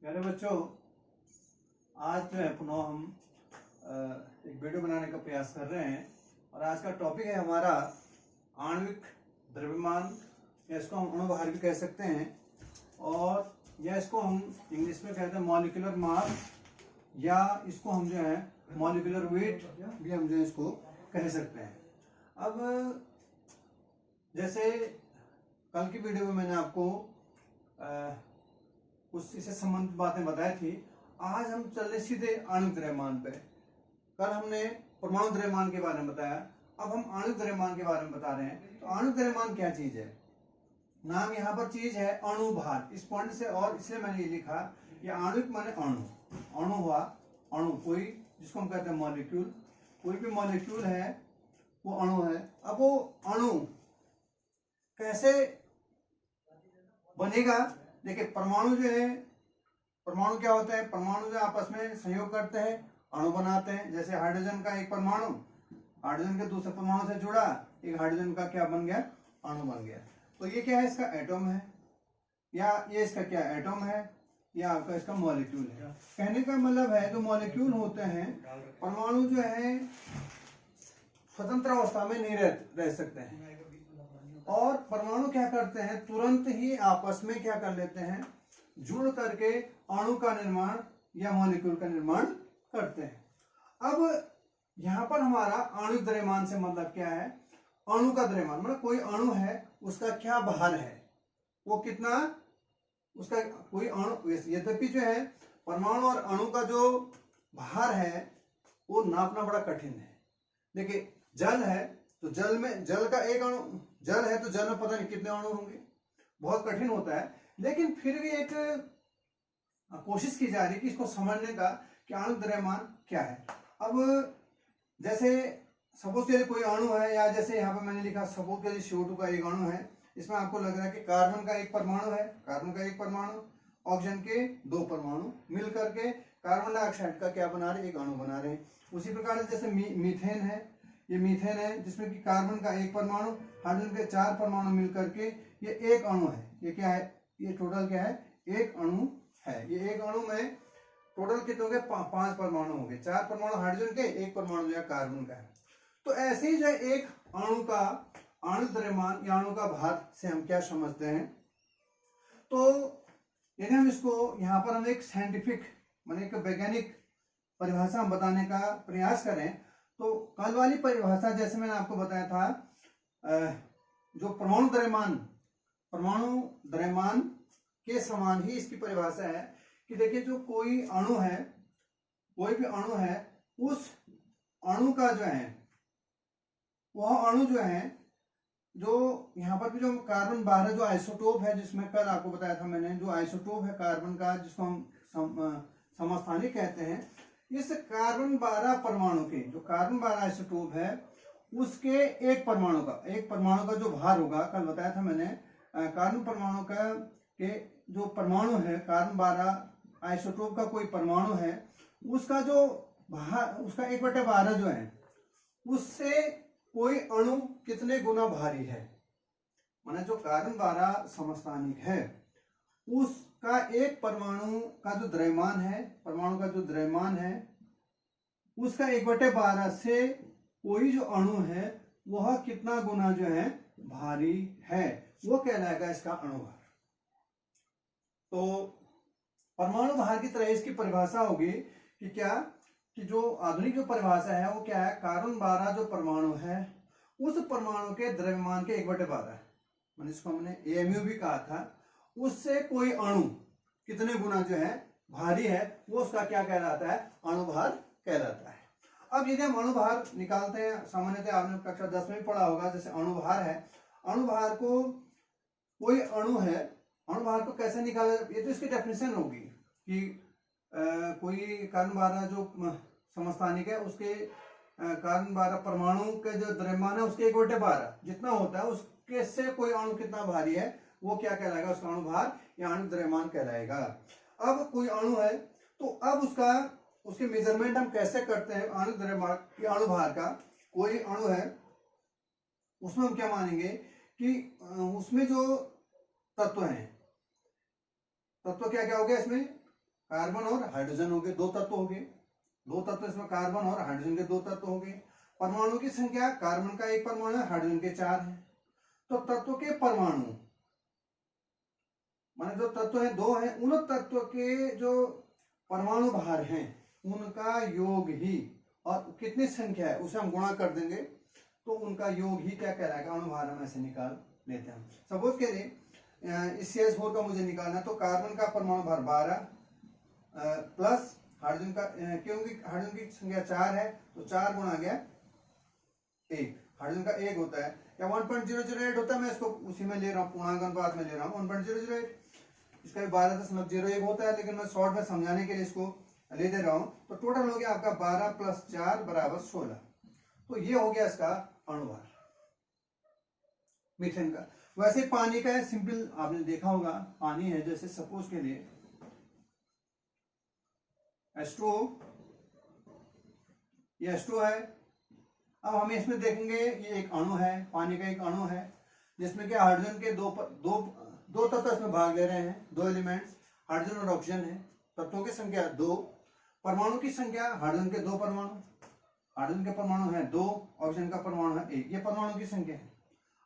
प्यारे बच्चों, आज जो है पुनः हम एक वीडियो बनाने का प्रयास कर रहे हैं और आज का टॉपिक है हमारा आणविक द्रव्यमान, या इसको हम अणुभार भी कह सकते हैं, और या इसको हम इंग्लिश में कहते हैं मॉलिक्यूलर मास, या इसको हम जो है मॉलिक्यूलर वेट भी हम जो है इसको कह सकते हैं। अब जैसे कल की वीडियो में मैंने आपको कुछ इससे संबंधित बातें बताई थी, आज हम चल रहे सीधे आणविक द्रव्यमान पे। कल हमने परमाणु द्रव्यमान के बारे में बताया, अब हम आणविक द्रव्यमान के बारे में बता रहे हैं। तो आणविक द्रव्यमान क्या चीज है? नाम यहाँ पर चीज है अणुभार, इस पॉइंट से, और इसलिए मैंने ये लिखा ये आणविक माने अणु, अणु हुआ अणु, कोई जिसको हम कहते हैं मॉलिक्यूल, कोई भी मॉलिक्यूल है वो अणु है। अब वो अणु कैसे बनेगा? देखिए, परमाणु जो है, परमाणु क्या होता है? परमाणु जो आपस में संयोग करते हैं, अणु बनाते हैं। जैसे हाइड्रोजन का एक परमाणु हाइड्रोजन के दूसरे परमाणु से जुड़ा, एक हाइड्रोजन का क्या बन गया? अणु बन गया। तो ये क्या है? इसका एटम है, या ये इसका क्या एटम है, या आपका इसका मॉलिक्यूल है। कहने का मतलब है जो मॉलिक्यूल होते हैं, परमाणु जो है स्वतंत्र अवस्था में नहीं रह सकते हैं, और परमाणु क्या करते हैं? तुरंत ही आपस में क्या कर लेते हैं? जुड़ करके अणु का निर्माण या मॉलिक्यूल का निर्माण करते हैं। अब यहां पर हमारा आणविक द्रव्यमान से मतलब क्या है? अणु का द्रव्यमान मतलब कोई अणु है, उसका क्या भार है, वो कितना, उसका कोई अणु, यद्यपि जो है परमाणु और अणु का जो भार है वो नापना बड़ा कठिन है। देखिए, जल है तो जल में, जल का एक अणु, जल है तो जल में पता नहीं कितने अणु होंगे, बहुत कठिन होता है। लेकिन फिर भी एक कोशिश की जा रही है कि इसको समझने का कि आणविक द्रव्यमान क्या है। अब जैसे सपोज के लिए कोई अणु है, या जैसे यहाँ पर मैंने लिखा सपोज के लिए CO2 का एक अणु है, इसमें आपको लग रहा है कि कार्बन का एक परमाणु है, कार्बन का एक परमाणु, ऑक्सीजन के दो परमाणु मिल करके कार्बन डाइऑक्साइड का क्या बना रहे? एक अणु बना रहे हैं। उसी प्रकार से जैसे मीथेन है, ये मीथेन है जिसमें कि कार्बन का एक परमाणु, हाइड्रोजन के 4 परमाणु मिलकर के ये एक अणु है। ये क्या है? ये टोटल क्या है? एक अणु है। ये एक अणु में टोटल कितने होंगे? 5 परमाणु होंगे, 4 परमाणु हाइड्रोजन के, एक परमाणु जो कार्बन का है। तो ऐसे ही जो एक अणु का आणविक द्रव्यमान या अणु का भार से हम क्या समझते हैं? तो यदि हम इसको यहाँ पर हम एक साइंटिफिक माने एक वैज्ञानिक परिभाषा हम बताने का प्रयास करें, तो कल वाली परिभाषा जैसे मैंने आपको बताया था, जो परमाणु द्रव्यमान के समान ही इसकी परिभाषा है कि देखिए, जो कोई अणु है, कोई भी अणु है, उस अणु का जो है, वह अणु जो है, जो यहाँ पर भी जो कार्बन 12 जो आइसोटोप है, जिसमें कल आपको बताया था मैंने, जो आइसोटोप है कार्बन का, जिसको हम समस्थानिक कहते हैं, इस कार्बन 12 परमाणु के, जो कार्बन 12 आइसोटोप है, उसके एक परमाणु का जो भार होगा, कल बताया था मैंने, कार्बन परमाणु का के जो परमाणु है, कार्बन 12 आइसोटोप का कोई परमाणु है, उसका जो भार, उसका 1/12 जो है, उससे कोई अणु कितने गुना भारी है। माने जो कार्बन 12 समस्थानिक है, उसका एक परमाणु का जो द्रव्यमान है, परमाणु का जो द्रव्यमान है, उसका 1/12 से कोई जो अणु है वह कितना गुना जो है भारी है, वो कहलाएगा इसका अणुभार। तो परमाणु भार की तरह इसकी परिभाषा होगी कि क्या, कि जो आधुनिक जो परिभाषा है वो क्या है? कार्बन 12 जो परमाणु है, उस परमाणु के द्रव्यमान के 1/12, मैंने इसको हमने AMU भी कहा था, उससे कोई अणु कितने गुना जो है भारी है, वो उसका क्या कहलाता है? अणुभार कहलाता है। अब यदि हम अणुभार निकालते हैं, सामान्यतः आपने कक्षा 10 में पढ़ा होगा, जैसे अणुभार है, अणुभार को, कोई अणु है, अणुभार को कैसे निकाला? ये तो इसकी डेफिनेशन होगी कि कोई कार्बन 12 जो समस्थानिक है, उसके कार्बन 12 परमाणु के जो द्रव्यमान है उसके 1/12 जितना होता है, उसके से कोई अणु कितना भारी है, वो क्या कहलाएगा? उसका अणुभार या आणविक द्रव्यमान कहलाएगा। अब कोई अणु है, तो अब उसके मेजरमेंट हम कैसे करते हैं? आणविक द्रव्यमान या अणुभार का कोई अणु है, उसमें हम क्या मानेंगे कि उसमें जो तत्व हैं, तत्व क्या क्या हो गया इसमें? कार्बन और हाइड्रोजन हो गए, दो तत्व हो गए, दो तत्व इसमें कार्बन और हाइड्रोजन के दो तत्व हो गए। परमाणु की संख्या, कार्बन का एक परमाणु है, हाइड्रोजन के 4 है। तो तत्व के परमाणु माने जो तत्व है 2 है, उन तत्व के जो परमाणु भार हैं उनका योग ही, और कितनी संख्या है उसे हम गुणा कर देंगे तो उनका योग ही क्या कहलाएगा, अणुभार हम ऐसे निकाल लेते हैं। सपोज करिए इस CH4 का मुझे निकालना है, तो कार्बन का परमाणु भार 12 प्लस हाइड्रोजन का, क्योंकि हाइड्रोजन की संख्या 4 है तो 4 गुणा गया 1, हाइड्रोजन का 1 होता है, या 1.008 होता है, मैं इसको उसी में ले रहा हूँ, पूर्णांक अनुपात में ले रहा हूँ 1.008, इसका भी 12.01 होता है, लेकिन मैं शॉर्ट में समझाने के लिए इसको ले दे रहा हूँ। तो टोटल हो गया आपका 12 + 4 = 16। तो ये हो गया इसका अणुभार मीथेन का। वैसे पानी का है, सिंपल आपने देखा होगा, पानी है, जैसे सपोज के लिए H2O, ये H2O है। अब हम इसमें देखेंगे ये एक अणु है, पानी का एक अणु है, जिसमें कि हाइड्रोजन के दो तत्व इसमें भाग ले रहे हैं, 2 एलिमेंट्स हाइड्रोजन और ऑक्सीजन है। तत्वों की संख्या 2, परमाणु की संख्या, हाइड्रोजन के 2 परमाणु, हाइड्रोजन के परमाणु है 2, ऑक्सीजन का परमाणु है 1, ये परमाणु की संख्या है।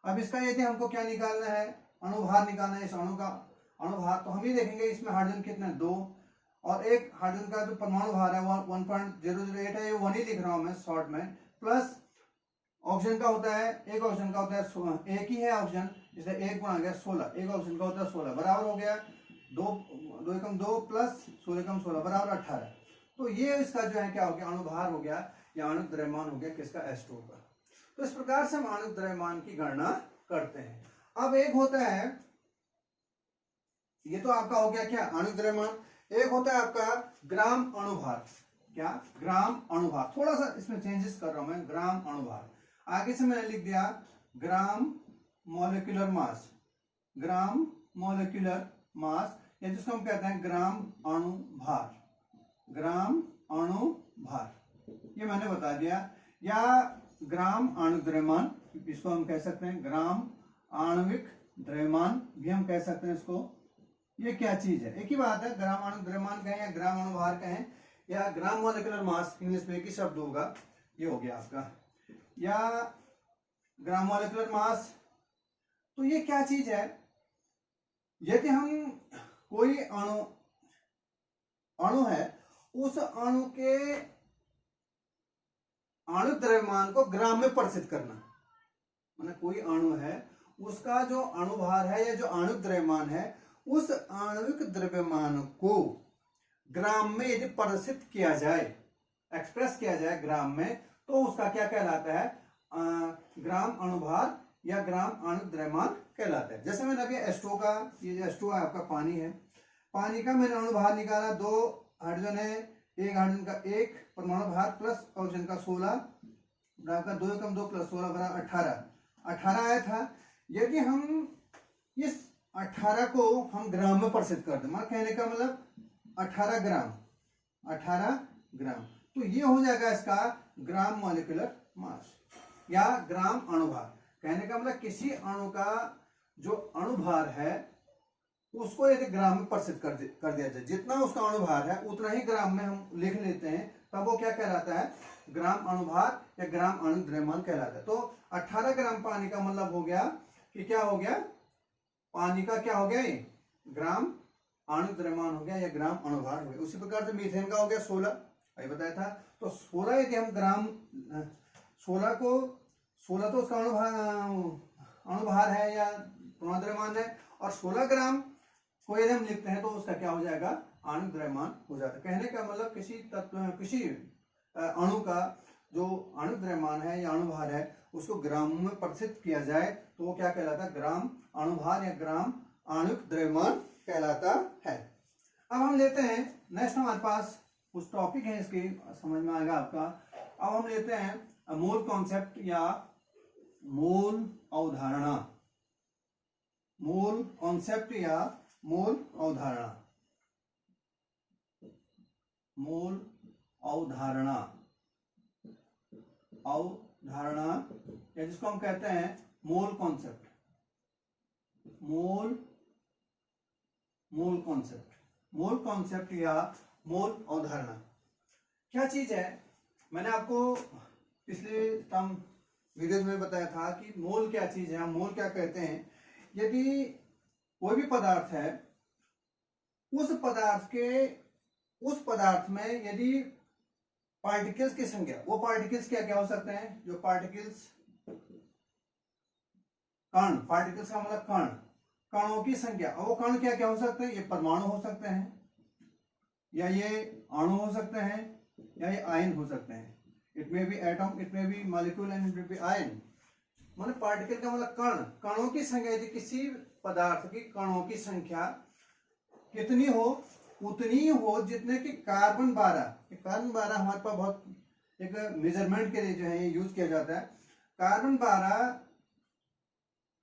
अब इसका यदि हमको क्या निकालना है, अणुभार निकालना है, इस अणु का अणुभार, तो हम ये देखेंगे इसमें हाइड्रोजन कितने, 2, और एक हाइड्रोजन का जो परमाणु भार है वो 1.008 है, ये 1 ही लिख रहा हूं मैं शॉर्ट में, प्लस ऑक्सीजन का होता है, एक ऑक्सीजन का होता है, एक ही है ऑक्सीजन, इसलिए 1 गुणा गया 16, एक ऑक्सीजन का होता है 16, बराबर हो गया 2 एकम 2 प्लस 16 एकम 16 बराबर 18। तो ये इसका जो है क्या हो गया, अणुभार हो गया, या आणविक द्रव्यमान हो गया किसका, H2O का। तो इस प्रकार से हम आणविक द्रव्यमान की गणना करते हैं। अब एक होता है, ये तो आपका हो गया क्या, आणविक द्रव्यमान। एक होता है आपका ग्राम अणुभार, क्या, ग्राम अणुभार। थोड़ा सा इसमें चेंजेस कर रहा हूं मैं, ग्राम अणुभार, आगे से मैंने लिख दिया gram molecular mass, gram molecular mass, या जिसको हम कहते हैं ग्राम अणुभार, ग्राम अणुभार, ये मैंने बता दिया। या ग्राम आणविक द्रव्यमान, इसको हम कह सकते हैं ग्राम आणविक द्रव्यमान भी हम कह सकते हैं इसको। ये क्या चीज है, एक ही बात है, ग्राम आणविक द्रव्यमान कहें या ग्राम अणुभार कहें या ग्राम मॉलिक्यूलर मास, इंग्लिश में एक ही शब्द होगा, ये हो गया आपका, या ग्राम मॉलिक्यूलर मास। तो ये क्या चीज है, यदि हम कोई अणु है, उस अणु के आणविक द्रव्यमान को ग्राम में परिवर्तित करना, माने कोई अणु है उसका जो अणुभार है या जो आणविक द्रव्यमान है, उस आणविक द्रव्यमान को ग्राम में यदि परिवर्तित किया जाए, एक्सप्रेस किया जाए ग्राम में, तो उसका क्या कहलाता है, ग्राम अणुभार या ग्राम आणविक द्रव्यमान कहलाता है। जैसे मैंने अभी H2O का, ये H2O आपका पानी है, पानी का मैंने अणुभार निकाला, 2 हाइड्रोजन है, एक हाइड्रोजन का 1 परमाणु भार प्लस ऑक्सीजन का 16, बराबर 2 एकम 2 प्लस 16 बराबर 18 आया था। यदि हम इस 18 को हम ग्राम में परिवर्तित कर दें, मतलब कहने का मतलब 18 ग्राम, तो ये हो जाएगा इसका ग्राम मॉलिक्यूलर मास या ग्राम अणुभार। कहने का मतलब किसी अणु का जो अणुभार है उसको यदि ग्राम में परिवर्तित कर दिया जाए, जितना उसका अणुभार है उतना ही ग्राम में हम लिख लेते हैं, तब वो क्या कहलाता है, ग्राम अणुभार या ग्राम आणविक द्रव्यमान कहलाता है। तो 18 ग्राम पानी का मतलब हो गया कि क्या हो गया, पानी का क्या हो गया, ये ग्राम आणविक द्रव्यमान हो गया या ग्राम अणुभार हो गया। उसी प्रकार से मीथेन का हो गया 16, अभी बताया था। तो 16 यदि हम ग्राम 16 तो उसका अणुभार है या द्रव्यमान है, और 16 ग्राम को यदि हम लिखते हैं तो उसका क्या हो जाएगा, आणविक द्रव्यमान हो जाता है। कहने का मतलब किसी तत्व, किसी अणु का जो आणविक द्रव्यमान है या अणुभार है उसको ग्राम में परिवर्तित किया जाए तो वो क्या कहलाता है, ग्राम अणुभार या ग्राम आणविक द्रव्यमान कहलाता है। अब हम लेते हैं नेक्स्ट, हमारे पास कुछ टॉपिक है, इसकी समझ में आएगा आपका। अब हम लेते हैं मूल कॉन्सेप्ट या मूल अवधारणा, मूल कॉन्सेप्ट या मूल अवधारणा, मूल अवधारणा, अवधारणा या जिसको हम कहते हैं मूल कॉन्सेप्ट, मूल कॉन्सेप्ट। मोल कॉन्सेप्ट या मोल अवधारणा क्या चीज है? मैंने आपको पिछले तम वीडियोज में बताया था कि मोल क्या चीज है, हम मोल क्या कहते हैं। यदि कोई भी पदार्थ है, उस पदार्थ में यदि पार्टिकल्स की संख्या, वो पार्टिकल्स क्या क्या हो सकते हैं? जो पार्टिकल्स, कण, पार्टिकल्स का मतलब कण, कणों की संख्या। और वो कण क्या क्या हो सकते हैं? ये परमाणु हो सकते हैं, या ये अणु हो सकते हैं, या ये आयन हो सकते हैं। It may be atom, it may be molecule and it may be ion. मतलब पार्टिकल का मतलब कण, कणों की संख्या। यदि किसी पदार्थ की कणों की संख्या कितनी हो? उतनी हो जितने की कार्बन 12। कार्बन 12 हमारे पास बहुत एक मेजरमेंट के लिए जो है ये यूज किया जाता है। कार्बन 12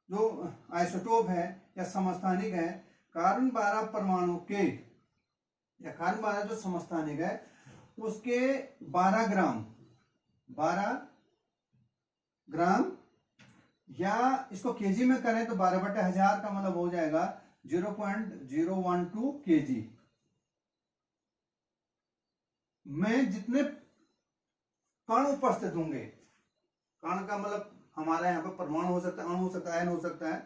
जो आइसोटोप है या समस्थानिक है, कार्बन 12 परमाणु के या कार्बन 12 जो समस्थानिक है उसके 12 ग्राम, या इसको केजी में करें तो 12/1000 का मतलब हो जाएगा 0.012 केजी में जितने कण उपस्थित होंगे। कण का मतलब हमारा यहाँ पर परमाणु हो सकता है, अणु हो सकता है, आयन हो सकता है।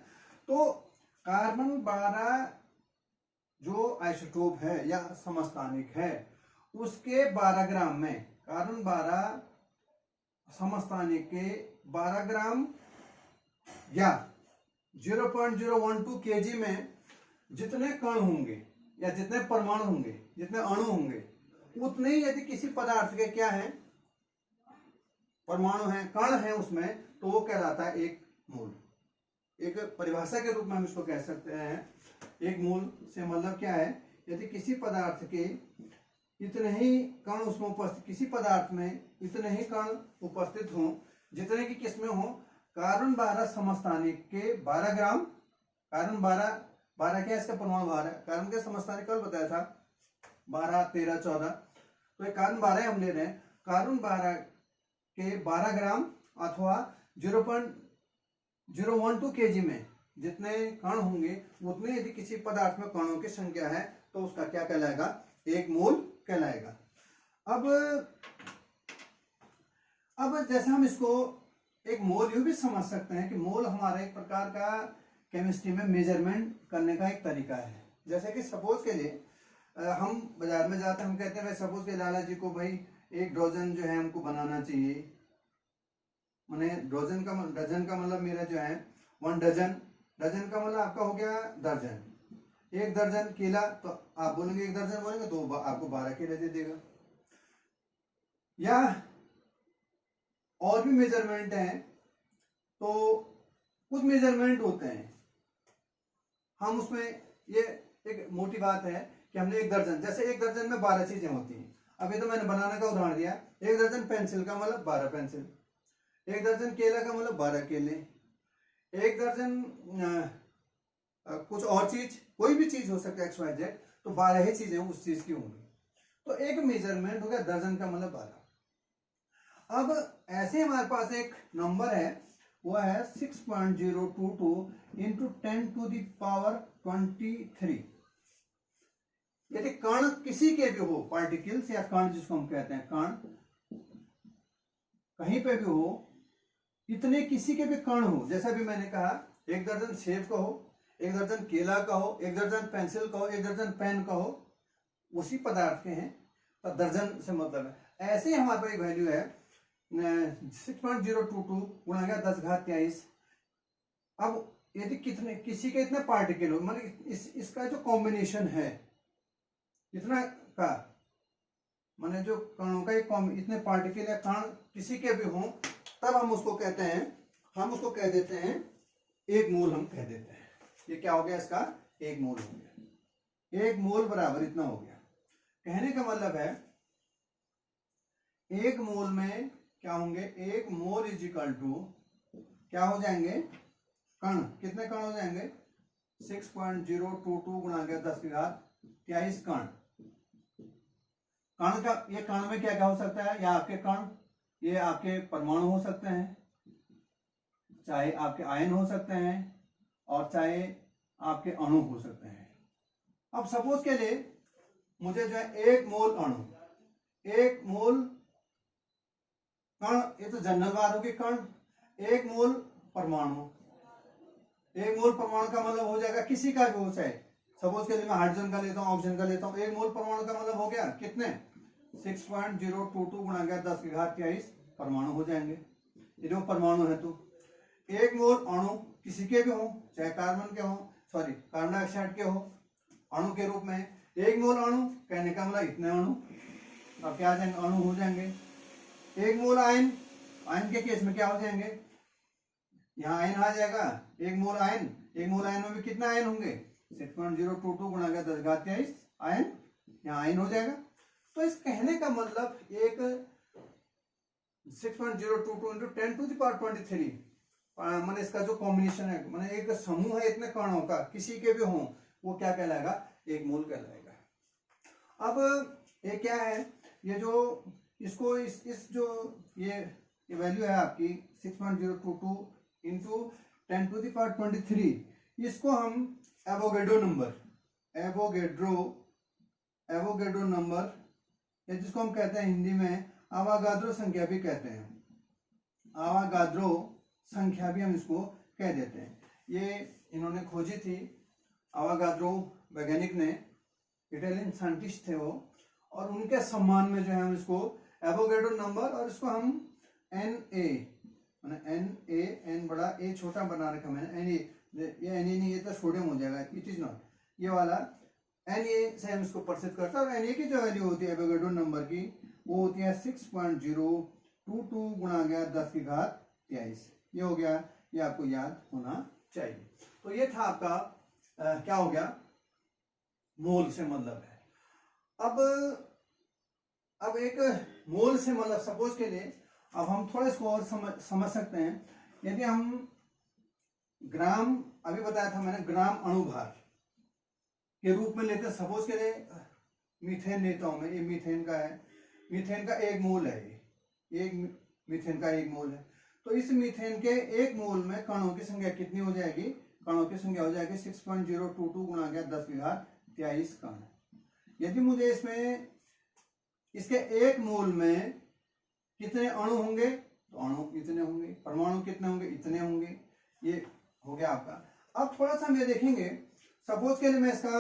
तो कार्बन 12 जो आइसोटोप है या समस्थानिक है उसके 12 ग्राम में, कार्बन 12 समस्थानिक के 12 ग्राम या 0.012 केजी में जितने कण होंगे या जितने परमाणु होंगे, जितने अणु होंगे, उतने ही यदि किसी पदार्थ के क्या है, परमाणु है, कण है उसमें, तो वो कहलाता है एक मूल। एक परिभाषा के रूप में हम इसको कह सकते हैं। एक मूल से मतलब क्या है? यदि किसी पदार्थ के इतने ही कण उसमें उपस्थित, किसी पदार्थ में इतने ही कण उपस्थित हों जितने की किसमें हो, कार्बन 12 समस्थानिक के 12 ग्राम, कार्बन 12 क्या इसका परमाणु भार है? कार्बन के समस्थानिक कल बताया था 12, 13, 14। तो कार्बन 12 हम ले रहे हैं। कार्बन 12 के 12 ग्राम अथवा 0.012 केजी में जितने कण होंगे उतने यदि किसी पदार्थ में कणों की संख्या है तो उसका क्या कहलाएगा? एक मोल कहलाएगा। अब जैसे हम इसको एक मोल यूं भी समझ सकते हैं कि मोल हमारा एक प्रकार का केमिस्ट्री में मेजरमेंट करने का एक तरीका है। जैसे कि सपोज के लिए हम बाजार में जाते हैं, हम कहते हैं भाई सपोज के लाला जी को भाई 1 डजन जो है हमको बनाना चाहिए। मैंने डजन का मतलब मेरा जो है 1 डजन, डजन का मतलब आपका हो गया दर्जन। 1 दर्जन केला, तो आप बोलेंगे 1 दर्जन बोलेंगे तो आपको 12 केले दे देगा। या और भी मेजरमेंट हैं, तो कुछ मेजरमेंट होते हैं, हम उसमें ये एक मोटी बात है कि हमने 1 दर्जन, जैसे 1 दर्जन में 12 चीजें होती हैं। अभी तो मैंने बनाने का उदाहरण दिया। 1 दर्जन पेंसिल का मतलब 12 पेंसिल, 1 दर्जन केला का मतलब 12 केले, 1 दर्जन कुछ और चीज, कोई भी चीज हो सकता है XYZ, तो 12 ही चीजें उस चीज की होंगी। तो एक मेजरमेंट हो गया दर्जन का मतलब 12। अब ऐसे हमारे पास एक नंबर है, वो है 6.022 इंटू 10⁻23। यदि कण किसी के भी हो, पार्टिकल्स या कण जिसको हम कहते हैं कण, कहीं पे भी हो, इतने किसी के भी कण हो, जैसा भी मैंने कहा 1 दर्जन सेब का हो, 1 दर्जन केला का हो, 1 दर्जन पेंसिल का हो, 1 दर्जन पेन का हो, उसी पदार्थ के हैं, तो दर्जन से मतलब है। ऐसे ही हमारे पास एक वैल्यू है 6.022 गुणा गया 10⁻23। अब यदि किसी के इतने पार्टिकल हो, मतलब इसका जो कॉम्बिनेशन है इतना का, माने जो कणों का इतने पार्टिकल या कण किसी के भी हों, तब हम उसको कहते हैं, हम उसको कह देते हैं एक मोल, हम कह देते हैं। ये क्या हो गया? इसका एक मोल हो गया। 1 मोल बराबर इतना हो गया। कहने का मतलब है 1 मोल में क्या होंगे? 1 मोल इज इक्वल टू क्या हो जाएंगे? कण। कितने कण हो जाएंगे? 6.022 गुणा गया 10⁻23 कण। कण का, ये कण में क्या क्या हो सकता है? या आपके कण, ये आपके परमाणु हो सकते हैं, चाहे आपके आयन हो सकते हैं, और चाहे आपके अणु हो सकते हैं। अब सपोज के लिए मुझे जो है 1 मोल अणु, 1 मोल कण, ये तो जनरल बात होगी कण, 1 मोल परमाणु, 1 मोल परमाणु का मतलब हो जाएगा किसी का भी हो, चाहे सपोज के लिए मैं हाइड्रोजन का लेता हूँ, ऑक्सीजन का लेता हूँ, 1 मोल परमाणु का मतलब हो गया कितने 6.022 गुणा गया 10 की घात 23 परमाणु हो जाएंगे। ये जो परमाणु है, तो 1 मोल अणु किसी के भी हो, चाहे कार्बन के हो, सॉरी कार्बन डाइऑक्साइड के हो, अणु के रूप में 1 मोल अणु कहने का मतलब इतने अणु, अब क्या आ जाएंगे अणु हो जाएंगे। 1 मोल आयन, आयन के केस में क्या हो जाएंगे, यहाँ आयन आ जाएगा, 1 मोल आयन, 1 मोल आयन में भी कितना आयन होंगे 6.022 गुणा गया 10 घात 23 आयन, यहाँ आयन हो जाएगा। तो इस कहने का मतलब एक 6.022 इंटू 10 टू द पावर 23 माने इसका जो कॉम्बिनेशन है, माने एक समूह है इतने कणों का, किसी के भी हो, वो क्या कहलाएगा 1 मोल कहलाएगा। अब ये क्या है, ये जो इसको इस जो ये वैल्यू है आपकी 6.022 इंटू 10 टू द पावर 23, इसको हम एवोगैड्रो नंबर, एवोगैड्रो नंबर, या जिसको हम कहते हैं हिंदी में आवागाद्रो संख्या भी कहते हैं, आवागाद्रो संख्या भी हम इसको कह देते हैं। ये इन्होंने खोजी थी, आवागाद्रो वैज्ञानिक ने, इटालियन साइंटिस्ट थे वो, और उनके सम्मान में जो है हम इसको एवोगैड्रो नंबर, और इसको हम Na मैंने एन बड़ा ए छोटा बना रखा मैंने, ये Na नहीं, ये तो सोडियम हो जाएगा, इट इज नॉट, ये वाला Na से हम इसको प्रसिद्ध करते हैं। और Na की जो वैल्यू होती है एवोगैड्रो नंबर की, वो होती है 6.022 गुणा गया 10 की घात 23। ये हो गया, ये आपको याद होना चाहिए। तो ये था आपका क्या हो गया, मोल से मतलब है। अब एक मोल से मतलब सपोज के लिए, अब हम थोड़ा इसको और समझ सकते हैं। यदि हम ग्राम, अभी बताया था मैंने, ग्राम अणुभार के रूप में लेते हैं, सपोज के लिए मीथेन लेता हूं मैं, ये मीथेन का है, मीथेन का 1 मोल है, ये एक मीथेन का 1 मोल है। तो इस मीथेन के 1 मोल में कणों की संख्या कितनी हो जाएगी, कणों की संख्या हो जाएगी 6.022 गुणा गया 10 की घात 23 कण। यदि मुझे इसमें इसके 1 मोल में कितने अणु होंगे, तो अणु इतने होंगे, परमाणु कितने होंगे, इतने होंगे। ये हो गया आपका। अब थोड़ा सा हम ये देखेंगे, सपोज के लिए मैं इसका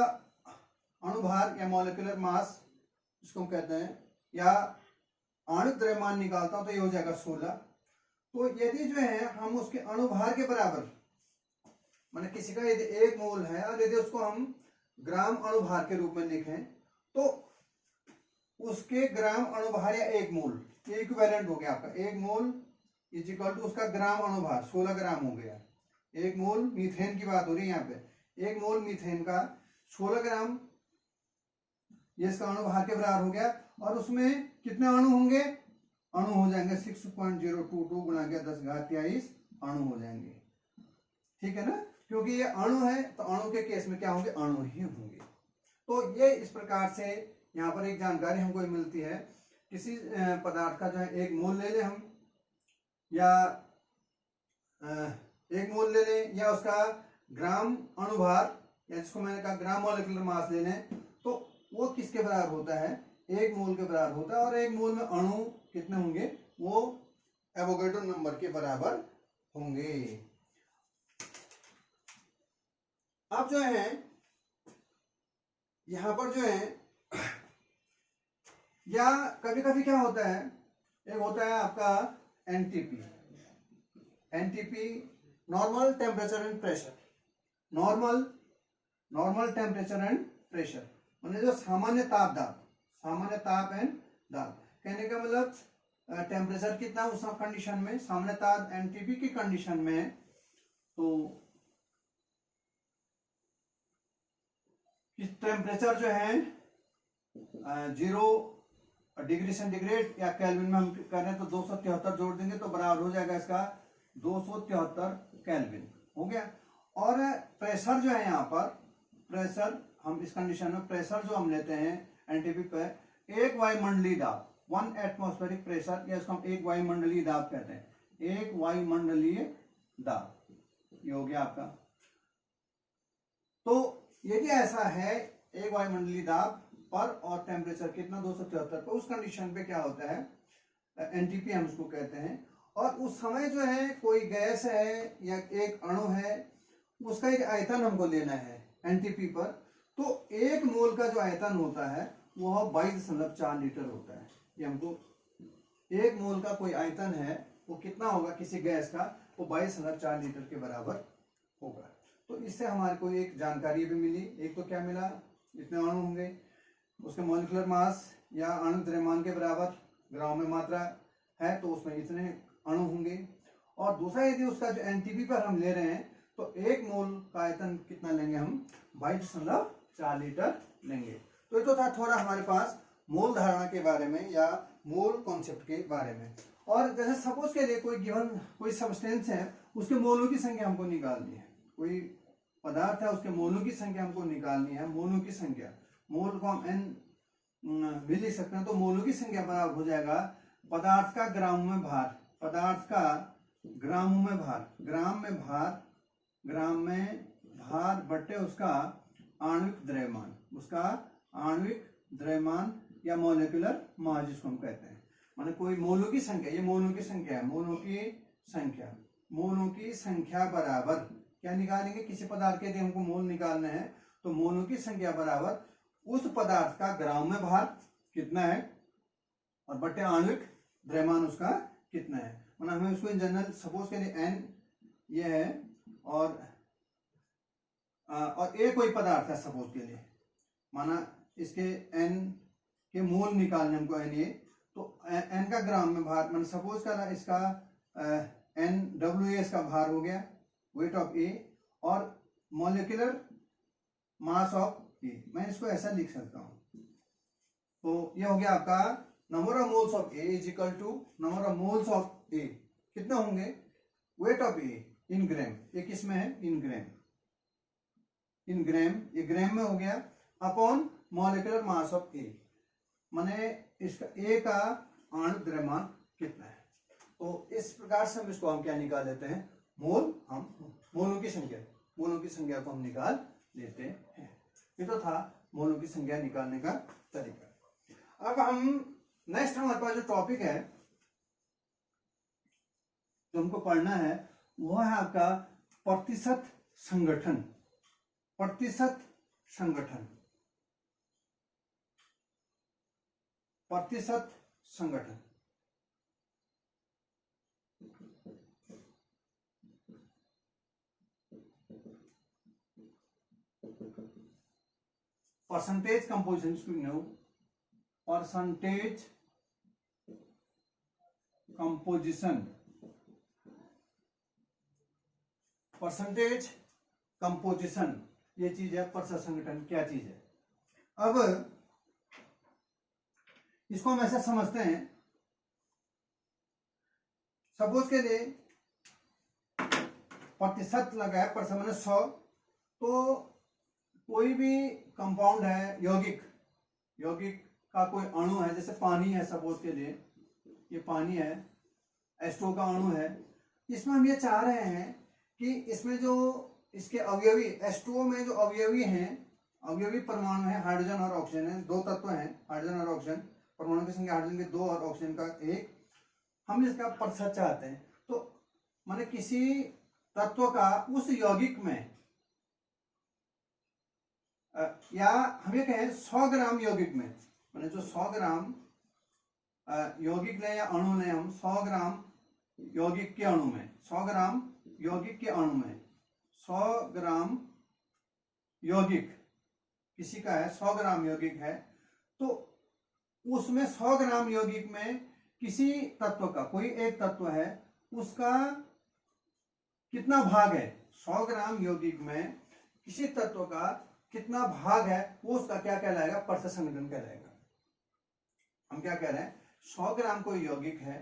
अणुभार या मॉलिक्यूलर मास इसको हम कहते हैं, या आणविक द्रव्यमान निकालता हूं, तो ये हो जाएगा 16। तो यदि जो है हम उसके अणुभार के बराबर, माने किसी का यदि 1 मोल है, और यदि उसको हम ग्राम अणुभार के रूप में लिखें, तो उसके ग्राम अणुभार या 1 मोल, ये इक्विवेलेंट हो गया आपका। 1 मोल इज इक्वल टू उसका ग्राम अणुभार 16 ग्राम हो गया। 1 मोल मीथेन की बात हो रही है यहाँ पे, 1 मोल मीथेन का 16 ग्राम ये इसका अणुभार के बराबर हो गया। और उसमें कितने अणु होंगे, अणु हो जाएंगे 6.022 गुणा गया 10 घात 23 अणु हो जाएंगे, ठीक है ना, क्योंकि ये अणु है, तो अणु के केस में क्या होंगे, अणु ही होंगे। तो ये इस प्रकार से यहाँ पर एक जानकारी हमको मिलती है, किसी पदार्थ का जो है 1 मोल ले ले हम, या 1 मोल ले लें, या उसका ग्राम अणुभार, या जिसको मैंने कहा ग्राम मॉलिक्यूलर मास ले लें, तो वो किसके बराबर होता है, 1 मोल के बराबर होता है। और 1 मोल में अणु कितने होंगे, वो एवोगैड्रो नंबर के बराबर होंगे। अब जो है यहां पर जो है, या कभी कभी क्या होता है, एक होता है आपका NTP, normal temperature and pressure, normal temperature and pressure, मतलब जो सामान्य ताप एंड दाब। कहने का मतलब टेम्परेचर कितना उस कंडीशन में, सामान्य ताप एनटीपी की कंडीशन में, तो टेम्परेचर जो है 0 डिग्री सेंटीग्रेड, या केल्विन में हम कर रहे हैं तो 273 जोड़ देंगे तो बराबर हो जाएगा इसका 273 केल्विन हो गया। और प्रेशर जो है यहाँ पर, प्रेशर हम इस कंडीशन में प्रेशर जो हम लेते हैं एनटीपी पे, 1 वायुमंडलीय दाब, 1 एटमॉस्फेरिक प्रेशर, या इसको हम 1 वायुमंडलीय दाब कहते हैं, 1 वायुमंडलीय दाब, ये हो गया आपका। तो यदि ऐसा है 1 वायुमंडलीय दाब पर और टेम्परेचर कितना 273 पर, उस कंडीशन पे क्या होता है एनटीपी हम उसको कहते हैं। और उस समय जो है कोई गैस है या एक अणु है, उसका एक आयतन हमको लेना है एनटीपी पर। तो 1 मोल का जो आयतन होता है वह 22.4 लीटर होता है। ये हमको 1 मोल का कोई आयतन है वो कितना होगा किसी गैस का, वो 22.4 लीटर के बराबर होगा। तो इससे हमारे को एक जानकारी भी मिली। एक तो क्या मिला, इतने अणु होंगे, उसके मॉलिक्यूलर मास या अणु द्रव्यमान के बराबर ग्राम में मात्रा है तो उसमें इतने अणु होंगे। और दूसरा यदि उसका जो एनटीपी पर हम ले रहे हैं तो 1 मोल का आयतन कितना लेंगे हम, 22.4 लीटर लेंगे। तो ये तो था थोड़ा हमारे पास मोल धारणा के बारे में या मोल कॉन्सेप्ट के बारे में। और जैसे सपोज के लिए कोई गिवन कोई सब्सटेंस है, उसके मोलों की संख्या हमको निकालनी है। कोई पदार्थ है उसके मोलों की संख्या हमको निकालनी है। मोलों की संख्या, मोल को हम एन भी लिख सकते हैं। तो मोलों की संख्या बराबर हो जाएगा पदार्थ का ग्राम में भार, पदार्थ का ग्राम में भार, ग्राम में भार, ग्राम में भार बटे उसका आणविक द्रव्यमान, उसका आणविक द्रव्यमान या मॉलिक्यूलर मास जिसको हम कहते हैं। माने कोई मोलों की संख्या, ये मोलों की संख्या है, मोलों की संख्या, मोलों की संख्या बराबर क्या निकालेंगे, किसी पदार्थ के यदि हमको मोल निकालना है तो मोलों की संख्या बराबर उस पदार्थ का ग्राम में भार कितना है और बटे आणविक द्रव्यमान उसका कितना है। माना हमें उसको इन जनरल सपोज के लिए एन ये है और ए कोई पदार्थ है सपोज के लिए, माना इसके एन के मोल निकालने हमको एन ए, तो एन का ग्राम में भार, मैंने सपोज करा इसका एन डब्ल्यू एस का भार हो गया वेट ऑफ ए और मॉलिक्यूलर मास ऑफ ए, मैं इसको ऐसा लिख सकता हूं। तो ये हो गया आपका number of moles of A is equal to number of moles of A, कितना होंगे वेट ऑफ ए इन ग्राम, ये किसमें है इन ग्राम, इन ग्राम, ये ग्राम में हो गया अपॉन मॉलिक्यूलर मास ऑफ ए, माने इसका ए का आणविक द्रव्यमान कितना है। तो इस प्रकार से हम इसको हम क्या निकाल लेते हैं, मोल, हम मोलों की संख्या, मोलों की संख्या को हम निकाल लेते हैं। ये तो था मोलों की संख्या निकालने का तरीका। अब हम नेक्स्ट हमारे पास जो टॉपिक है जो हमको पढ़ना है वो है आपका प्रतिशत संगठन, प्रतिशत संगठन, प्रतिशत संगठन। Percentage composition, you know, percentage composition, percentage composition ये चीज है। प्रतिशत संगठन क्या चीज है, अब इसको हम ऐसा समझते हैं, सपोज के लिए प्रतिशत लगा है, प्रतिशत मैंने 100, तो कोई भी कंपाउंड है यौगिक, यौगिक का कोई अणु है, जैसे पानी है सपोज के लिए, ये पानी है, H2O का अणु है, इसमें हम ये चाह रहे हैं कि इसमें जो इसके अवयवी H2O में जो अवयवी हैं, अवयवी परमाणु है, हाइड्रोजन और ऑक्सीजन है, 2 तत्व हैं हाइड्रोजन और ऑक्सीजन, परमाणु की संख्या हाइड्रोजन के 2 और ऑक्सीजन का 1, हम इसका प्रतिशत चाहते हैं। तो माने किसी तत्व का उस यौगिक में या हम ये कहें 100 ग्राम यौगिक में, माने जो 100 ग्राम यौगिक लें या अणु लें, हम 100 ग्राम यौगिक के अणु में, 100 ग्राम यौगिक के अणु में, 100 ग्राम यौगिक किसी का है, 100 ग्राम यौगिक है, तो उसमें 100 ग्राम यौगिक में किसी तत्व का कोई एक तत्व है, उसका कितना भाग है, 100 ग्राम यौगिक में किसी तत्व का कितना भाग है, वो उसका क्या कहलाएगा, प्रतिशत संगठन कहलाएगा। हम क्या कह रहे हैं, 100 ग्राम कोई यौगिक है,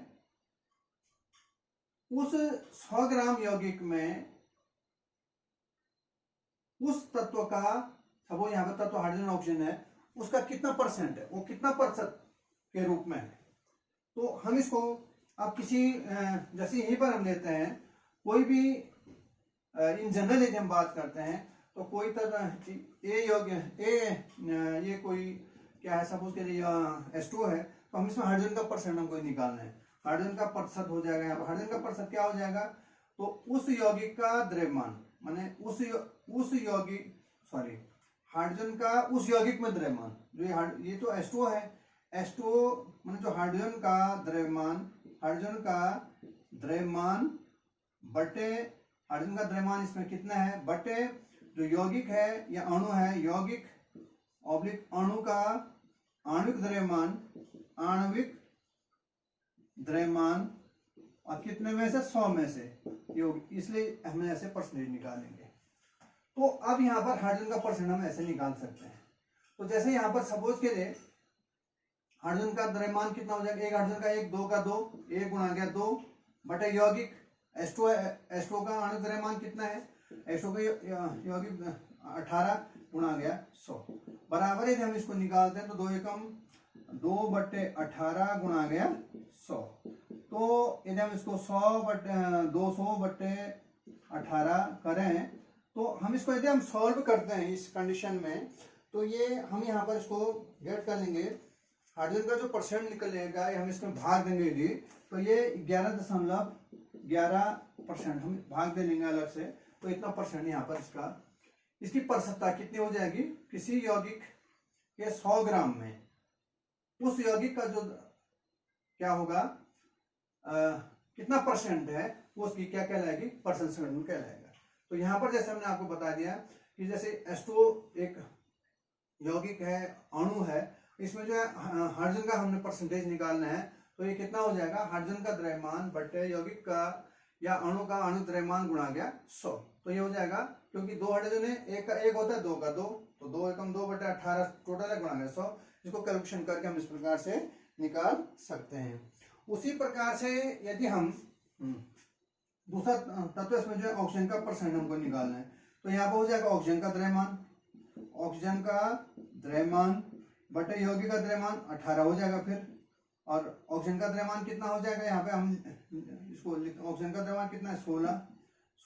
उस 100 ग्राम यौगिक में उस तत्व का, सपोज यहाँ पर तत्व हाइड्रोजन ऑक्सीजन है, उसका कितना परसेंट है, वो कितना प्रतिशत के रूप में है। तो हम इसको अब किसी जैसे यहीं पर हम लेते हैं, कोई भी इन जनरल यदि हम बात करते हैं तो कोई तरह ए यौगिक, ये कोई क्या है, सपोज के लिए H2 है, तो हम इसमें हाइड्रोजन का परसेंट हमको निकालना है। हाइड्रोजन का प्रतिशत हो जाएगा यहाँ पर, हाइड्रोजन का प्रतिशत क्या हो जाएगा, तो उस यौगिक का द्रव्यमान, माने उस यौगिक, सॉरी, हाइड्रोजन का उस यौगिक में द्रव्यमान, जो ये तो H2 है, H2 माने जो हाइड्रोजन का द्रव्यमान बटे हाइड्रोजन का द्रव्यमान इसमें कितना है, बटे जो यौगिक है या अणु है, यौगिक ऑब्लिक अणु का आणविक द्रव्यमान और कितने में से, 100 में से योग, इसलिए हम ऐसे परसेंटेज निकालेंगे। तो अब यहाँ पर हाइड्रोजन का परसेंट हम ऐसे निकाल सकते हैं। तो जैसे यहाँ पर सपोज के लिए हाइड्रोजन का द्रव्यमान कितना हो जाएगा, एक हाइड्रोजन का 1, 2 का 2, 1 गुणा गया 2 बटे यौगिक H2 का आणविक द्रव्यमान कितना है, H2 का यौगिक 18 गुणा गया 100 बराबर, यदि हम इसको निकालते हैं तो 2 एकम 2 बटे 18 गुणा गया 100, तो यदि हम इसको 200 बटे 18 करें, तो हम इसको यदि हम सॉल्व करते हैं इस कंडीशन में, तो ये हम यहाँ पर इसको गेट कर लेंगे, हाइड्रोजन का जो परसेंट निकलेगा ये हम इसमें भाग देंगे यदि, तो ये 11.11% हम भाग दे लेंगे अलग से, तो इतना परसेंट यहाँ पर इसकी प्रतिशतता कितनी हो जाएगी, किसी यौगिक के 100 ग्राम में उस यौगिक का जो क्या होगा, कितना परसेंट है, वो उसकी क्या कहलाएगी, परसेंट कहलाएगा। तो यहाँ पर जैसे हमने आपको बता दिया कि जैसे H2 एक यौगिक है, अणु है, इसमें जो है हाइड्रोजन का हमने परसेंटेज निकालना है, तो ये कितना हो जाएगा, हाइड्रोजन का द्रव्यमान बटे यौगिक का या अणु का आणविक द्रव्यमान गुणा गया 100, तो ये हो जाएगा, क्योंकि 2 हाइड्रोजन है, एक का 1 होता है, 2 का 2, तो 2 एकम 2 बटे 18 टोटल है गुणा गया 100, इसको कैलकुलेशन करके हम इस प्रकार से निकाल सकते हैं। उसी प्रकार से यदि हम दूसरा तत्व इसमें जो है ऑक्सीजन का परसेंट हमको निकालना है, तो यहाँ पर हो जाएगा ऑक्सीजन का द्रव्यमान बटे यौगिक का द्रव्यमान 18 हो जाएगा फिर, और ऑक्सीजन का द्रव्यमान कितना हो जाएगा, यहाँ पे हम इसको ऑक्सीजन का द्रव्यमान कितना है,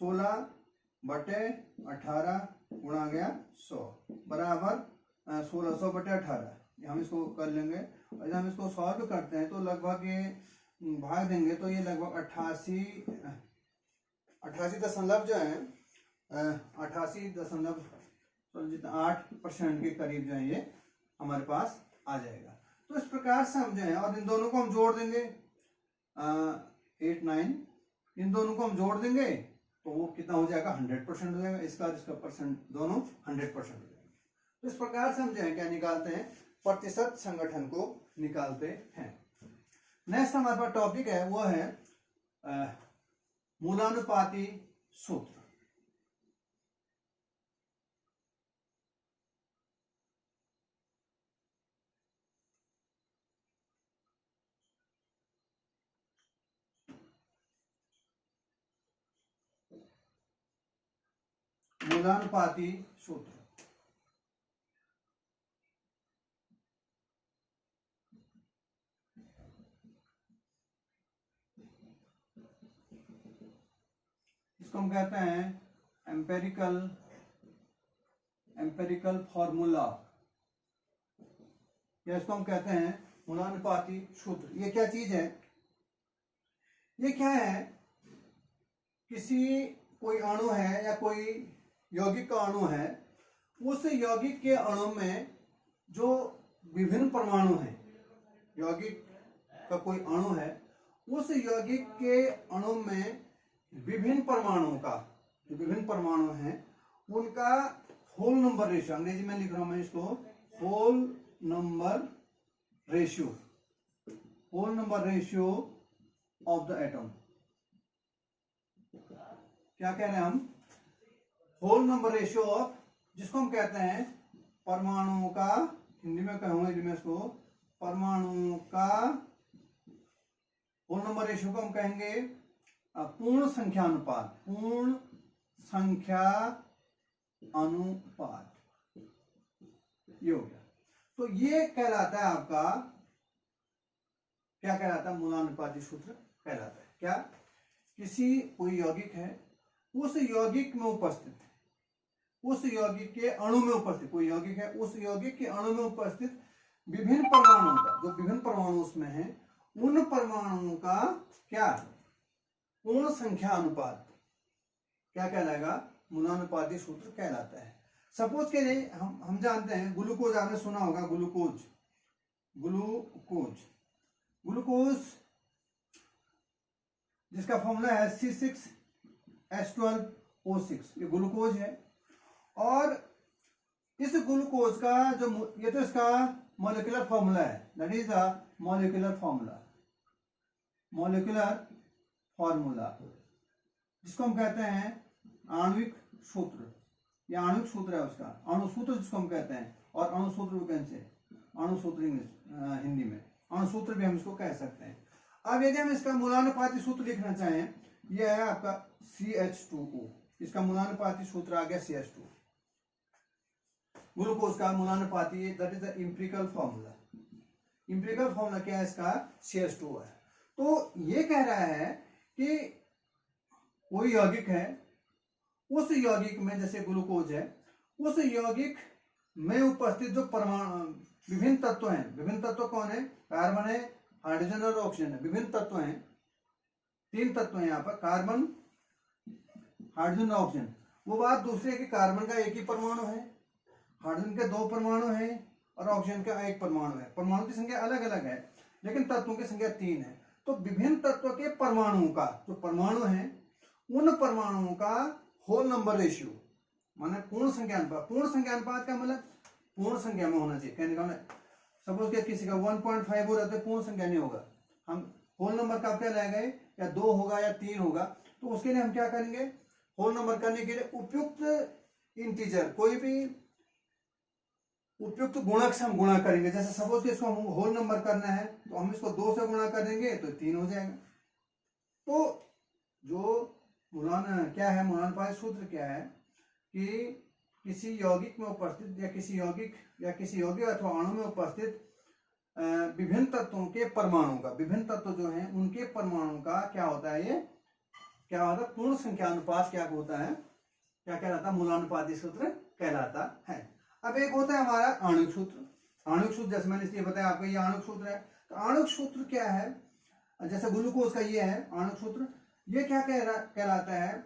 16 बटे 18 गुणा गया 100 बराबर 1600 बटे 18, हम इसको कर लेंगे, और जब हम इसको सॉल्व करते हैं तो लगभग ये भाग देंगे तो ये लगभग 88 दशमलव जो है 88.8% के करीब जो है ये हमारे पास आ जाएगा। तो इस प्रकार से हम जो है, और इन दोनों को हम जोड़ देंगे 8, 9, इन दोनों को हम जोड़ देंगे तो वो कितना हो जाएगा, 100% हो जाएगा, इसका परसेंट दोनों 100% हो जाएगा। तो इस प्रकार से हम जो है क्या निकालते हैं, प्रतिशत संगठन को निकालते हैं। नेक्स्ट हमारे पास टॉपिक है, वो है मूलानुपाती सूत्र। मूलानुपाती सूत्र, इसको हम कहते हैं एम्पेरिकल फॉर्मूला, या इसको हम कहते हैं मूलानुपाती सूत्र। ये क्या चीज है, ये क्या है, कोई अणु है या कोई यौगिक का अणु है, उस यौगिक के अणु में जो विभिन्न परमाणु हैं, यौगिक का कोई अणु है, उस यौगिक के अणु में विभिन्न परमाणु हैं, उनका होल नंबर रेशियो, अंग्रेजी में लिख रहा हूं मैं इसको, whole number ratio of the atom. क्या कह रहे हैं हम, होल नंबर रेशियो ऑफ, जिसको हम कहते हैं परमाणुओं का, हिंदी में कहूंगा मैं इसको, परमाणुओं का होल नंबर रेशियो को हम कहेंगे पूर्ण संख्या अनुपात, ये हो गया। तो ये कहलाता है आपका, क्या कहलाता है, मूलानुपाती सूत्र कहलाता है। क्या, कोई यौगिक है, उस यौगिक में उपस्थित, उस यौगिक के अणु में उपस्थित, कोई यौगिक है, उस यौगिक के अणु में उपस्थित विभिन्न परमाणुओं का, जो विभिन्न परमाणु उसमें है, उन परमाणुओं का क्या पूर्ण संख्या अनुपात क्या कहलाएगा, मूलानुपाती सूत्र कहलाता है। सपोज के लिए हम जानते हैं ग्लूकोज, आपने सुना होगा ग्लूकोज, ग्लूकोज ग्लूकोज जिसका फॉर्मूला है C6H12O6, ये ग्लूकोज है। और इस ग्लूकोज का जो ये तो इसका मॉलिक्यूलर फॉर्मूला है, that is the molecular formula, molecular formula जिसको हम कहते हैं आणविक सूत्र, या आणविक सूत्र है उसका, अणु सूत्र जिसको हम कहते हैं, और अणु सूत्र कैसे, अणु सूत्र इंग्लिश हिंदी में अणु सूत्र भी हम इसको कह सकते हैं। अब यदि हम इसका मूलानुपाती सूत्र लिखना चाहें, यह है आपका CH2O, इसका मूलानुपाती सूत्र आ गया CH2, ग्लूकोज का मूलानुपाती, that is the empirical formula. Empirical formula क्या है इसका, CH2O है। तो ये कह रहा है कि कोई यौगिक है, उस यौगिक में जैसे ग्लूकोज है, उस यौगिक में उपस्थित जो परमाणु विभिन्न तत्व हैं, विभिन्न तत्व कौन है, कार्बन है, हाइड्रोजन और ऑक्सीजन है, विभिन्न तत्व हैं, 3 तत्व हैं यहाँ पर, कार्बन, हाइड्रोजन और ऑक्सीजन। वो बात दूसरी है कि कार्बन का एक ही परमाणु है, हाइड्रोजन के 2 परमाणु हैं और ऑक्सीजन का 1 परमाणु है। परमाणु की संख्या अलग अलग है लेकिन तत्वों की संख्या 3 है। तो विभिन्न तत्व के परमाणुओं का जो परमाणु है, उन परमाणुओं का होल नंबर रेशियो, माने पूर्ण संख्या अनुपात। पूर्ण संख्या अनुपात का मतलब पूर्ण संख्या में होना चाहिए, कहने का मतलब सपोज के किसी का 1.5 हो रहा है, पूर्ण संख्या नहीं होगा, हम होल नंबर का क्या लाएंगे, या 2 होगा या 3 होगा। तो उसके लिए हम क्या करेंगे, होल नंबर करने के लिए उपयुक्त इंटीजर, कोई भी उपयुक्त गुणक से हम गुणा करेंगे। जैसे सपोज के इसको हम होल नंबर करना है तो हम इसको 2 से गुणा कर देंगे तो 3 हो जाएगा। तो जो क्या है, मूलानुपाती सूत्र क्या है कि किसी यौगिक में उपस्थित या किसी यौगिक अथवा अणु में उपस्थित विभिन्न तत्वों के परमाणुओं का, विभिन्न तत्व जो हैं उनके परमाणुओं का क्या होता है, ये क्या होता है, पूर्ण संख्या अनुपात क्या होता है, क्या कहलाता है, मूलानुपाती सूत्र कहलाता है। अब एक होता है हमारा आणविक सूत्र। आणविक सूत्र जैसे मैंने इसलिए बताया आपको, ये आणविक सूत्र है। तो आणविक सूत्र क्या है, जैसे ग्लूकोज का ये है आणविक सूत्र, ये क्या कहलाता है,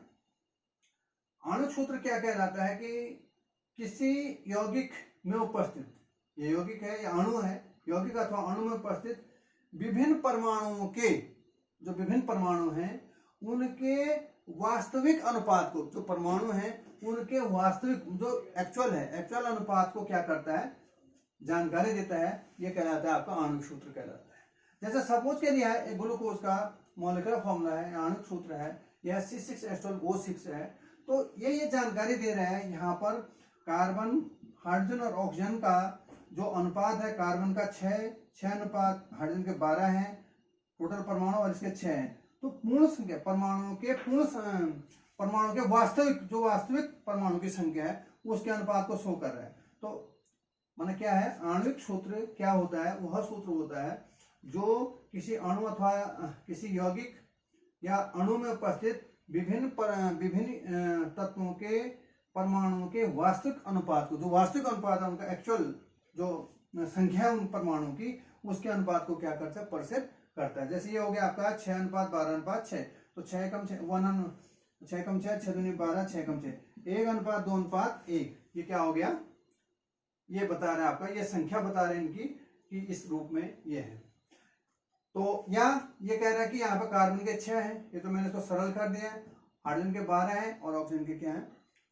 आणविक सूत्र क्या कहलाता है कि किसी यौगिक में उपस्थित, ये यौगिक है या अणु है, यौगिक अथवा अणु में उपस्थित विभिन्न परमाणुओं के, जो विभिन्न परमाणु हैं उनके वास्तविक अनुपात को, जो परमाणु हैं उनके वास्तविक जो एक्चुअल है, एक्चुअल अनुपात को क्या करता है, जानकारी देता है। ये कहलाता है आपका आणविक सूत्र कहलाता है। जैसे सपोज के लिए है ग्लूकोज का मॉलिक्यूलर फॉर्मूला है, आणविक सूत्र है, यह C6H12O6 है। तो ये जानकारी दे रहा है यहाँ पर कार्बन, हाइड्रोजन और ऑक्सीजन का जो अनुपात है, कार्बन का 6 अनुपात, हाइड्रोजन के 12 हैं टोटल परमाणु और इसके 6 हैं। तो पूर्ण संख्या परमाणु के वास्तविक परमाणु की संख्या है उसके अनुपात को शो कर रहा है। तो माने क्या है, आणविक सूत्र क्या होता है, वह सूत्र होता है जो किसी अणु अथवा किसी यौगिक या अणु में उपस्थित विभिन्न तत्वों के परमाणुओं के वास्तविक अनुपात को, जो वास्तविक अनुपात है उनका एक्चुअल जो संख्या है उन परमाणुओं की, उसके अनुपात को क्या करता है, परसेंट करता है। जैसे ये हो गया आपका 6:12:6, तो 6 कम 6 6 कम 6 6 दूनी 12 6 कम 6 1:2:1, ये क्या हो गया, ये बता रहे हैं आपका, ये संख्या बता रहे हैं इनकी कि इस रूप में ये है। तो या ये कह रहा है कि यहाँ पर कार्बन के 6 हैं, ये तो मैंने इसको सरल कर दिया है, हाइड्रोजन के 12 हैं और ऑक्सीजन के क्या है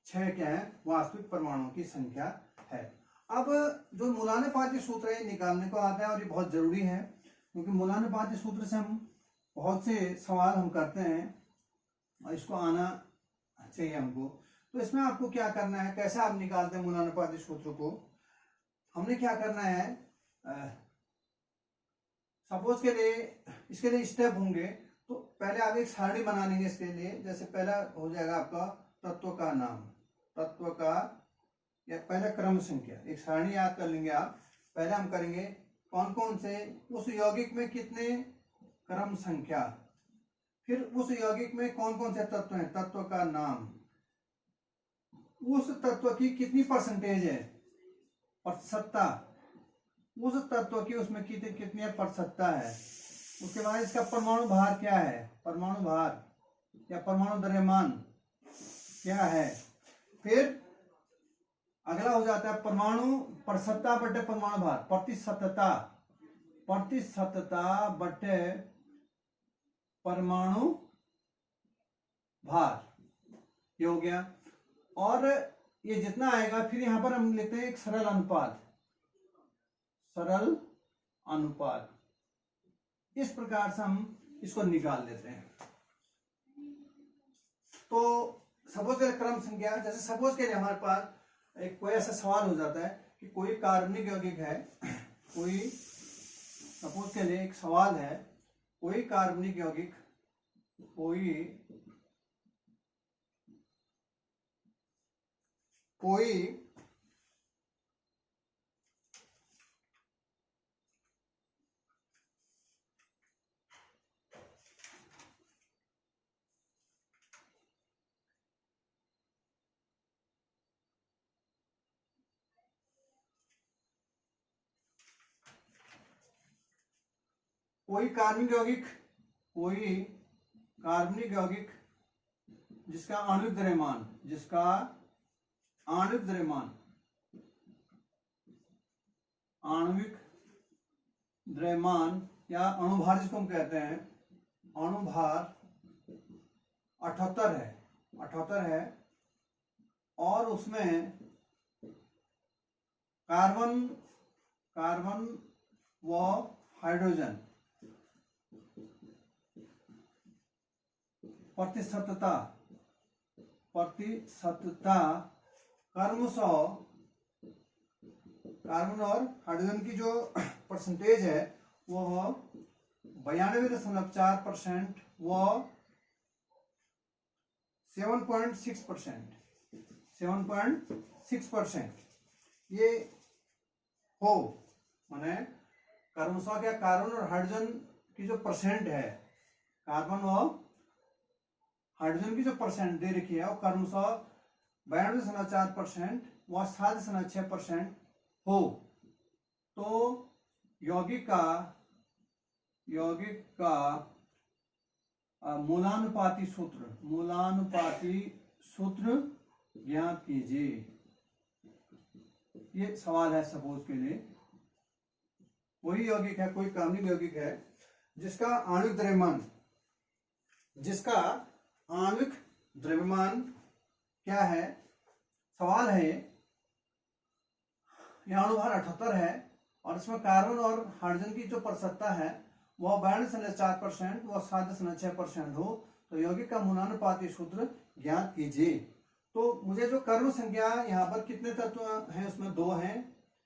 6 क्या है, वास्तविक परमाणुओं की संख्या है। अब जो मूलानुपाती सूत्र है निकालने को आता है और ये बहुत जरूरी है क्योंकि मूलानुपाती सूत्र से हम बहुत से सवाल हम करते हैं और इसको आना चाहिए हमको। तो इसमें आपको क्या करना है, कैसे आप निकालते हैं मूलानुपाती सूत्र को, हमने क्या करना है, सपोज के लिए इसके लिए स्टेप होंगे। तो पहले आप एक सारणी बना लेंगे इसके लिए। जैसे पहला हो जाएगा आपका तत्व का नाम, तत्व का या पहला क्रम संख्या, एक सारणी याद कर लेंगे आप। पहले हम करेंगे कौन कौन से, उस यौगिक में कितने क्रम संख्या, फिर उस यौगिक में कौन कौन से तत्व हैं, तत्व का नाम, उस तत्व की कितनी परसेंटेज है, प्रतिशतता, उस तत्व की उसमें कितनी प्रतिशतता है। उसके बाद इसका परमाणु भार क्या है, परमाणु भार या परमाणु द्रव्यमान क्या है। फिर अगला हो जाता है परमाणु प्रतिशतता बटे परमाणु भार, प्रतिशतता, प्रतिशतता बटे परमाणु भार, ये हो गया। और ये जितना आएगा फिर यहां पर हम लेते हैं एक सरल अनुपात, सरल अनुपात, इस प्रकार से हम इसको निकाल लेते हैं। तो सपोज क्रम संख्या, जैसे सपोज के लिए हमारे पास एक कोई ऐसा सवाल हो जाता है कि कोई कार्बनिक यौगिक है, कोई सपोज के लिए एक सवाल है, कोई कार्बनिक यौगिक, कोई कार्बनिक यौगिक, कोई कार्बनिक यौगिक जिसका आणविक द्रव्यमान, जिसका आणविक द्रव्यमान, आणविक द्रव्यमान या अणुभार जिसको हम कहते हैं, अणुभार 78 है, 78 है, और उसमें कार्बन व हाइड्रोजन प्रतिशतता क्रमशः कार्बन और हाइड्रोजन की जो परसेंटेज है वो 92.4% व 7.6%, 7.6% ये हो, माने क्रमशः क्या कार्बन और हाइड्रोजन की जो परसेंट है, कार्बन और हाइड्रोजन की जो परसेंट दे रखी है वो क्रमशः 92.4% व 7.6% हो, तो यौगिक का मूलानुपाती सूत्र ज्ञात कीजिए। ये सवाल है सपोज के लिए। कोई यौगिक है, कोई कार्बनिक यौगिक है जिसका आणविक द्रव्यमान क्या है, सवाल है। यह अणुभार 78 है और इसमें कार्बन और हाइड्रोजन की जो प्रतिशतता है वह 92.4% व 7.6% हो, तो यौगिक का मूलानुपाती सूत्र ज्ञात कीजिए। तो मुझे जो कर्म संख्या यहाँ पर कितने तत्व हैं, उसमें 2 हैं,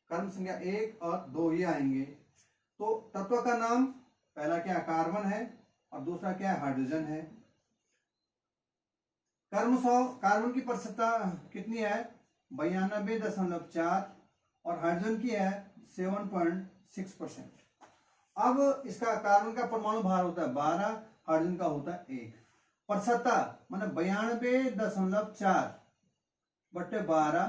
कर्म संख्या 1 और 2 ये आएंगे। तो तत्व का नाम पहला क्या कार्बन है और दूसरा क्या है हाइड्रोजन है। कार्बन की प्रतिशतता कितनी है 92.4 और हाइड्रोजन की है 7.6%। अब इसका कार्बन का परमाणु भार होता है 12, हाइड्रोजन का होता है 1। प्रतिशतता माने 92.4 बटे 12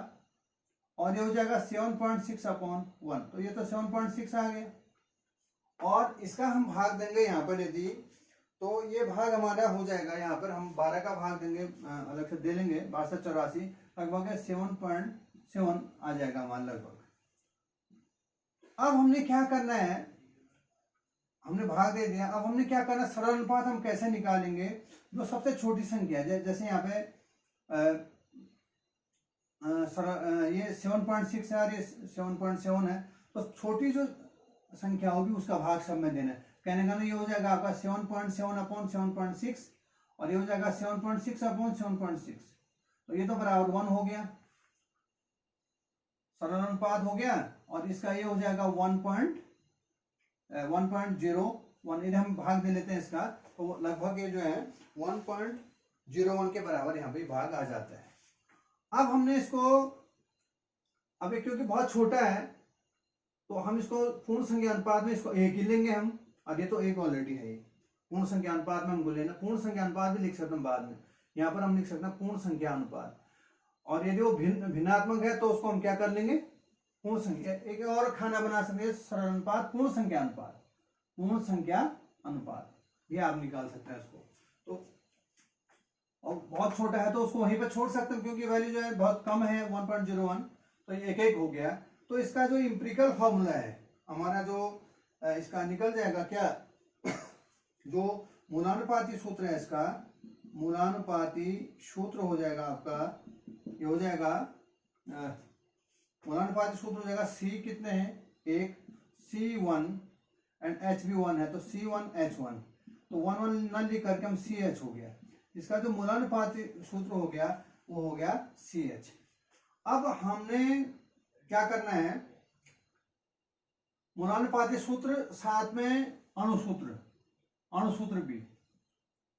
और ये हो जाएगा 7.6/1, तो ये तो 7.6 आ गया। और इसका हम भाग देंगे यहाँ पर यदि, तो ये भाग हमारा हो जाएगा, यहाँ पर हम 12 का भाग देंगे, अलग से दे लेंगे, 1284 लगभग 7.7 आ जाएगा हमारा लगभग। अब हमने क्या करना है, हमने भाग दे दिया, अब हमने क्या करना है, सरल अनुपात हम कैसे निकालेंगे। जो सबसे छोटी संख्या है, जैसे यहाँ पे ये 7.6 है और ये 7.7 है, तो छोटी जो संख्या होगी उसका भाग सब में देना है। कहने का ना ये हो जाएगा आपका 7.7/7.6 और ये हो जाएगा 7.6/7.6, तो ये तो बराबर 1 हो गया, सरल अनुपात हो गया। और इसका ये हो जाएगा 1.01, यदि हम भाग दे लेते हैं इसका, तो लगभग ये जो है 1.01 के बराबर यहाँ पे भाग आ जाता है। अब हमने इसको, अब क्योंकि बहुत छोटा है तो हम इसको पूर्ण संख्या अनुपात में इसको 1 ही लेंगे हम। अब ये तो 1 ऑलरेडी है, पूर्ण संख्या अनुपात में हमको लेना, पूर्ण संख्या अनुपात भी लिख सकते हैं बाद में, यहाँ पर हम लिख सकते हैं पूर्ण संख्या अनुपात। और यदि वो भिन्नात्मक है तो उसको हम क्या कर लेंगे, पूर्ण संख्या, एक और खाना बना सकते हैं सरल अनुपात, पूर्ण संख्या अनुपात, पूर्ण संख्या अनुपात भी आप निकाल सकते हैं इसको। तो और बहुत छोटा है तो उसको वहीं पर छोड़ सकते हैं क्योंकि वैल्यू जो है बहुत कम है 1.01, तो एक एक हो गया। तो इसका जो इंपेरिकल फॉर्मूला है हमारा, जो इसका निकल जाएगा क्या, जो मूलानुपाती सूत्र है इसका, मूलानुपाती सूत्र हो जाएगा आपका, ये हो जाएगा मूलानुपाती सूत्र हो जाएगा C कितने हैं, एक C1 एंड H भी 1 है तो C1H1, तो 1 1 न लिख करके हम CH हो गया। इसका जो मूलानुपाती सूत्र हो गया वो हो गया CH। अब हमने क्या करना है, मूलानुपाती सूत्र साथ में अणुसूत्र, अणुसूत्र भी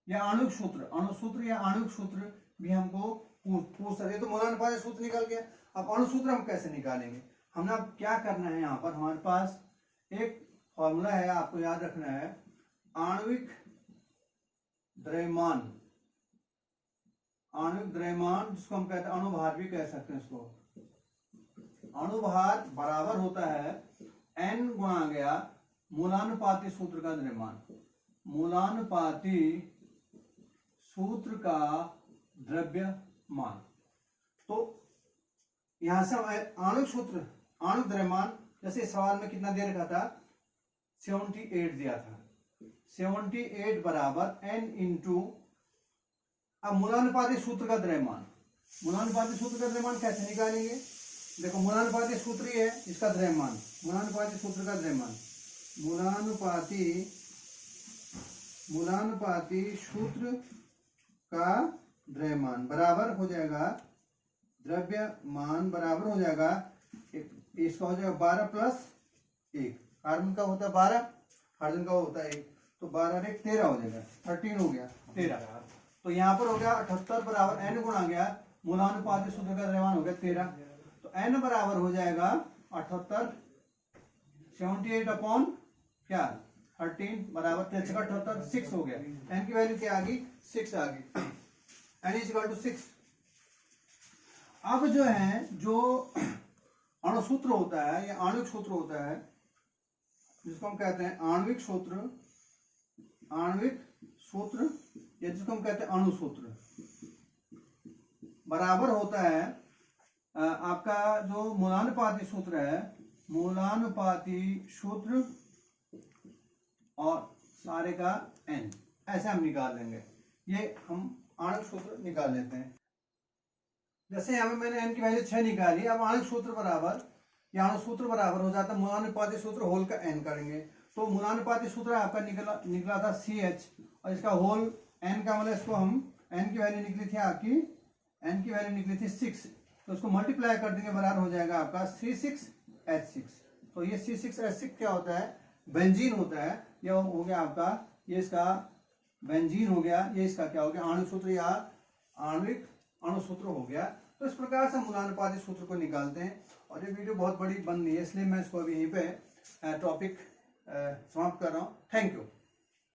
या आणविक सूत्र, अणुसूत्र या आणविक सूत्र भी हमको पूछ सकते। तो मूलानुपाती सूत्र निकल गया, अब अणुसूत्र हम कैसे निकालेंगे, हमने अब क्या करना है, यहाँ पर हमारे पास एक फॉर्मूला है, आपको याद रखना है, आणविक द्रव्यमान, आणविक द्रव्यमान जिसको हम कहते हैं अणुभार भी कह सकते हैं इसको। अणुभार बराबर होता है n गुणा गया मूलानुपाती सूत्र का द्रव्यमान, मूलानुपाती सूत्र का द्रव्यमान। तो यहां से आणविक सूत्र, आणविक द्रव्यमान, जैसे सवाल में कितना दे रखा था 78 दिया था, 78 बराबर n इंटू, अब मूलानुपाती सूत्र का द्रव्यमान, मूलानुपाती सूत्र का द्रव्यमान कैसे निकालेंगे, देखो मूलानुपाती सूत्र ही है इसका द्रव्यमान, मूलानुपाती सूत्र का द्रव्यमान, मूलानुपाती सूत्र का द्रव्यमान बराबर हो जाएगा, द्रव्यमान बराबर हो जाएगा, इसका हो जाएगा 12 प्लस 1, कार्बन का होता है 12, हाइड्रोजन का होता है 1, तो 12 और 1 13 हो जाएगा, 13 हो गया 13। तो यहाँ पर हो गया 78 बराबर n गुणा गया मूलानुपाती सूत्र का द्रव्यमान हो गया 13, तो n बराबर हो जाएगा 78, 78 अपॉन क्या 13 बराबर 78, 6 हो गया, n की वैल्यू क्या आ गई 6 आ गई, n इज इक्वल टू 6। अब जो है, जो अणुसूत्र होता है या आणविक सूत्र होता है जिसको हम कहते हैं आणविक सूत्र, आणविक सूत्र या जिसको हम कहते हैं अणुसूत्र, बराबर होता है आपका जो मूलानुपाती सूत्र है, मूलानुपाती सूत्र और सारे का n, ऐसे हम निकाल लेंगे, ये हम आणविक सूत्र निकाल लेते हैं। जैसे यहाँ पे मैंने n की वैल्यू 6 निकाली, अब आणविक सूत्र बराबर या अणुसूत्र बराबर हो जाता है मूलानुपाती सूत्र होल का n करेंगे, तो मूलानुपाती सूत्र आपका निकला था CH और इसका होल n का मतलब, इसको हम n की वैल्यू निकली थी आपकी, n की वैल्यू निकली थी 6, तो इसको मल्टीप्लाई कर देंगे बराबर हो जाएगा आपका C6H6। तो ये C6H6 क्या होता है, बेंजीन होता है, यह हो गया आपका, ये इसका बेंजीन हो गया, ये इसका क्या हो गया आणविक सूत्र या आणविक अणुसूत्र हो गया। तो इस प्रकार से मूलानुपाती सूत्र को निकालते हैं, और ये वीडियो बहुत बड़ी बन रही है इसलिए मैं इसको अभी यहीं पे टॉपिक समाप्त कर रहा हूँ। Thank you.